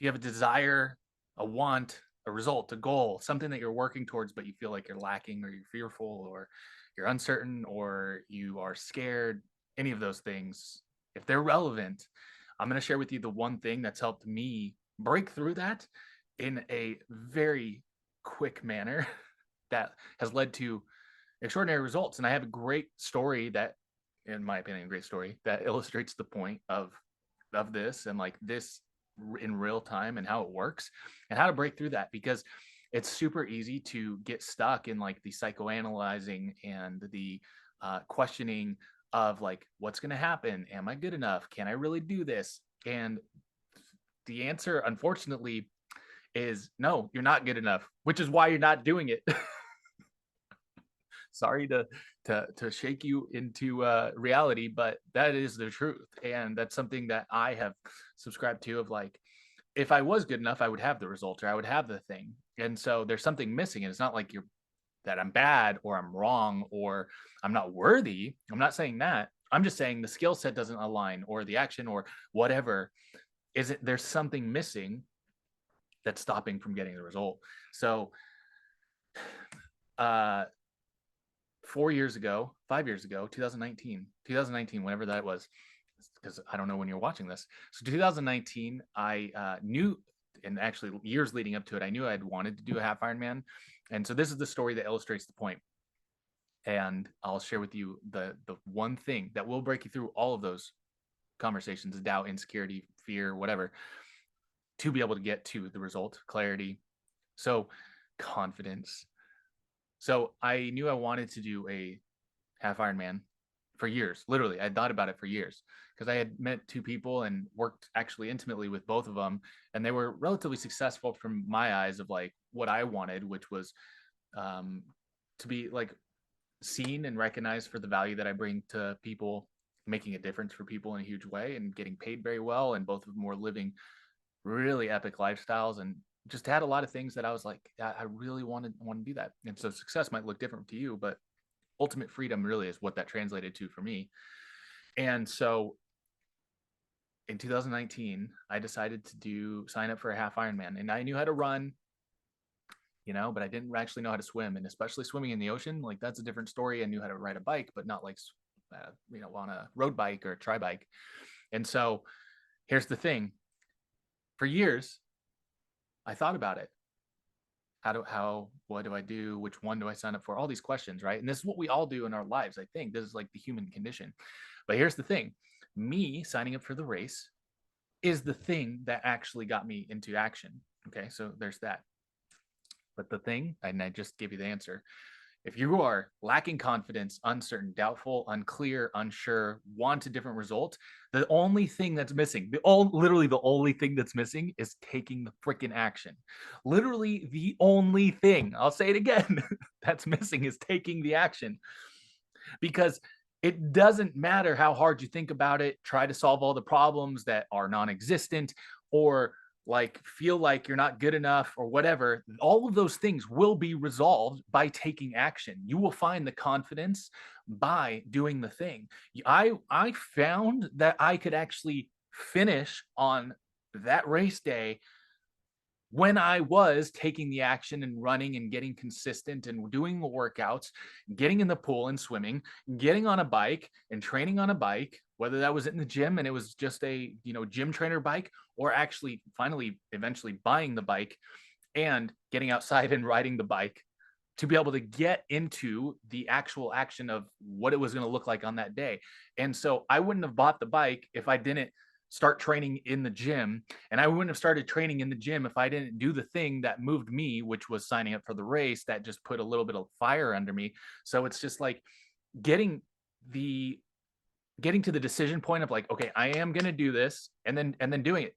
you have a desire, a want, a result, a goal, something that you're working towards, but you feel like you're lacking or you're fearful or you're uncertain or you are scared, any of those things, if they're relevant, I'm going to share with you the one thing that's helped me break through that in a very quick manner that has led to extraordinary results. And I have a great story that, in my opinion, a great story that illustrates the point of this and like this in real time and how it works and how to break through that, because it's super easy to get stuck in like the psychoanalyzing and the questioning of like, what's going to happen? Am I good enough? Can I really do this? And the answer, unfortunately, is no, you're not good enough, which is why you're not doing it. Sorry to shake you into reality, but that is the truth, and that's something that I have subscribed to. Of like, if I was good enough, I would have the result or I would have the thing. And so there's something missing, and it's not like you're that I'm bad or I'm wrong or I'm not worthy. I'm not saying that. I'm just saying the skill set doesn't align or the action or whatever isn't. There's something missing that's stopping from getting the result. So uh 4 years ago, 5 years ago, 2019, whenever that was, because I don't know when you're watching this. So 2019, I knew, and actually years leading up to it, I knew I'd wanted to do a half Ironman. And so this is the story that illustrates the point. And I'll share with you the one thing that will break you through all of those conversations, doubt, insecurity, fear, whatever, to be able to get to the result, clarity. So confidence. So I knew I wanted to do a half Ironman for years. Literally, I had thought about it for years because I had met two people and worked actually intimately with both of them, and they were relatively successful from my eyes of like what I wanted, which was um, to be like seen and recognized for the value that I bring to people, making a difference for people in a huge way, and getting paid very well. And both of them were living really epic lifestyles and just had a lot of things that I was like, I really want to do that. And so success might look different to you, but ultimate freedom really is what that translated to for me. And so in 2019, I decided to sign up for a half Ironman, and I knew how to run, but I didn't actually know how to swim, and especially swimming in the ocean, like that's a different story. I knew how to ride a bike, but not like, on a road bike or a tri bike. And so here's the thing: for years, I thought about it. What do I do? Which one do I sign up for? All these questions, right? And this is what we all do in our lives. I think this is like the human condition. But here's the thing: me signing up for the race is the thing that actually got me into action. Okay, so there's that. But the thing, and I just gave you the answer, if you are lacking confidence, uncertain, doubtful, unclear, unsure, want a different result, the only thing that's missing, literally the only thing that's missing is taking the freaking action. Literally the only thing, I'll say it again, that's missing is taking the action. Because it doesn't matter how hard you think about it, try to solve all the problems that are non-existent, or like feel like you're not good enough or whatever. All of those things will be resolved by taking action. You will find the confidence by doing the thing. I found that I could actually finish on that race day when I was taking the action and running and getting consistent and doing the workouts, getting in the pool and swimming, getting on a bike and training on a bike, whether that was in the gym and it was just a, gym trainer bike, or actually finally eventually buying the bike and getting outside and riding the bike to be able to get into the actual action of what it was going to look like on that day. And so I wouldn't have bought the bike if I didn't start training in the gym. And I wouldn't have started training in the gym if I didn't do the thing that moved me, which was signing up for the race that just put a little bit of fire under me. So it's just like getting to the decision point of like, okay, I am going to do this, and then doing it.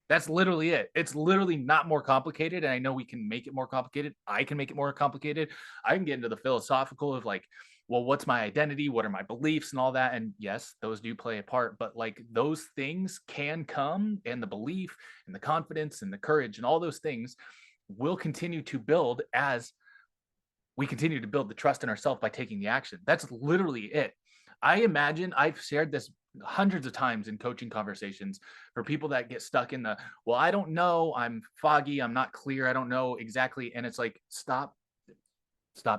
That's literally it. It's literally not more complicated. And I know we can make it more complicated. I can make it more complicated. I can get into the philosophical of like, well, what's my identity? What are my beliefs and all that? And yes, those do play a part, but like those things can come, and the belief and the confidence and the courage and all those things will continue to build as we continue to build the trust in ourselves by taking the action. That's literally it. I imagine I've shared this hundreds of times in coaching conversations for people that get stuck in the, well, I don't know, I'm foggy, I'm not clear, I don't know exactly. And it's like, stop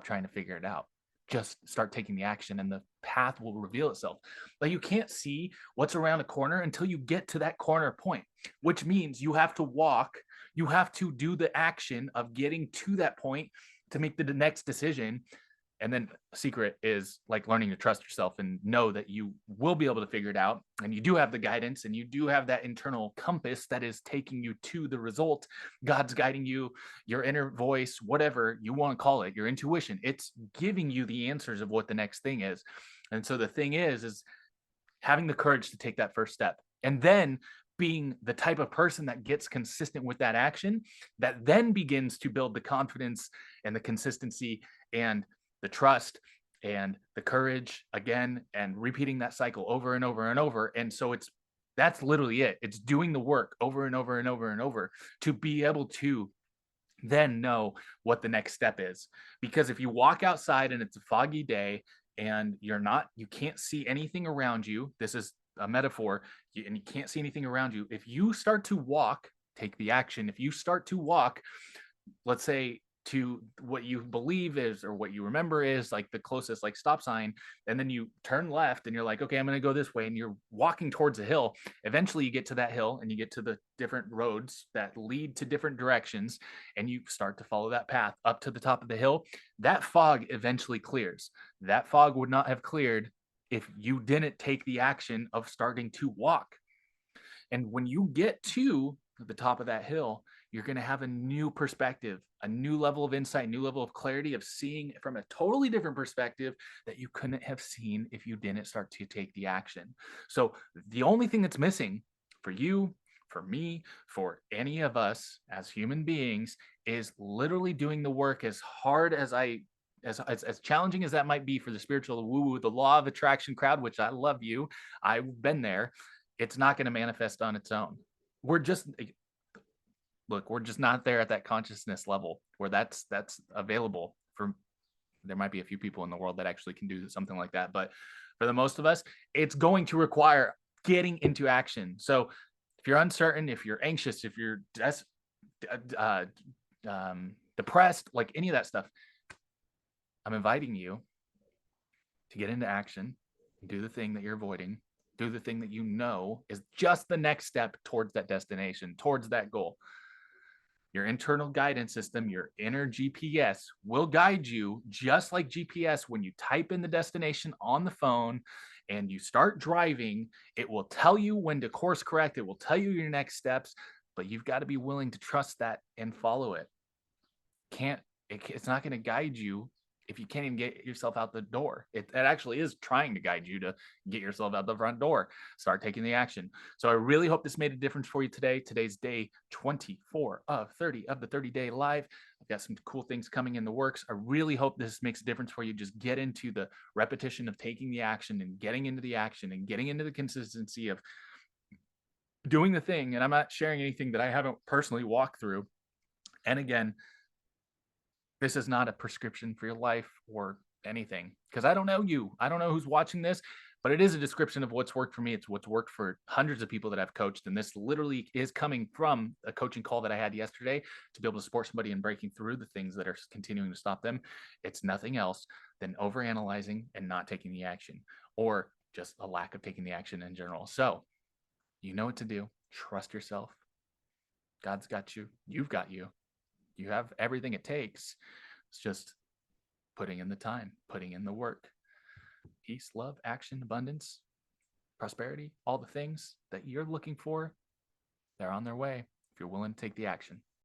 trying to figure it out. Just start taking the action and the path will reveal itself. Like you can't see what's around a corner until you get to that corner point, which means you have to walk, you have to do the action of getting to that point to make the next decision. And then a secret is like learning to trust yourself and know that you will be able to figure it out. And you do have the guidance and you do have that internal compass that is taking you to the result. God's guiding you, your inner voice, whatever you want to call it, your intuition. It's giving you the answers of what the next thing is. And so the thing is having the courage to take that first step. And then being the type of person that gets consistent with that action, that then begins to build the confidence and the consistency and the trust and the courage again, and repeating that cycle over and over and over. And so that's literally it. It's doing the work over and over and over and over to be able to then know what the next step is. Because if you walk outside and it's a foggy day and you can't see anything around you, this is a metaphor, and you can't see anything around you. If you start to walk, take the action. If you start to walk, let's say to what you believe is or what you remember is like the closest like stop sign, and then you turn left and you're like, okay, I'm going to go this way, and you're walking towards a hill. Eventually you get to that hill and you get to the different roads that lead to different directions, and you start to follow that path up to the top of the hill. That fog eventually clears. That fog would not have cleared if you didn't take the action of starting to walk. And when you get to the top of that hill, you're going to have a new perspective, a new level of insight, new level of clarity of seeing from a totally different perspective that you couldn't have seen if you didn't start to take the action. So the only thing that's missing for you, for me, for any of us as human beings is literally doing the work as hard as as challenging as that might be for the spiritual woo-woo, the law of attraction crowd, which I love you. I've been there. It's not going to manifest on its own. We're just we're just not there at that consciousness level where that's available for. There might be a few people in the world that actually can do something like that, but for the most of us, it's going to require getting into action. So if you're uncertain, if you're anxious, if you're depressed, like any of that stuff, I'm inviting you to get into action and do the thing that you're avoiding, do the thing that you know is just the next step towards that destination, towards that goal. Your internal guidance system, your inner GPS will guide you just like GPS. When you type in the destination on the phone and you start driving, it will tell you when to course correct. It will tell you your next steps, but you've got to be willing to trust that and follow it. It's not going to guide you if you can't even get yourself out the door. It actually is trying to guide you to get yourself out the front door. Start taking the action. So I really hope this made a difference for you today. Today's day 24 of 30 of the 30-day live. I've got some cool things coming in the works. I really hope this makes a difference for you. Just get into the repetition of taking the action and getting into the action and getting into the consistency of doing the thing. And I'm not sharing anything that I haven't personally walked through. And again, this is not a prescription for your life or anything, because I don't know you. I don't know who's watching this, but it is a description of what's worked for me. It's what's worked for hundreds of people that I've coached. And this literally is coming from a coaching call that I had yesterday to be able to support somebody in breaking through the things that are continuing to stop them. It's nothing else than overanalyzing and not taking the action, or just a lack of taking the action in general. So you know what to do. Trust yourself. God's got you. You've got you. You have everything it takes. It's just putting in the time, putting in the work. Peace, love, action, abundance, prosperity, all the things that you're looking for, they're on their way if you're willing to take the action.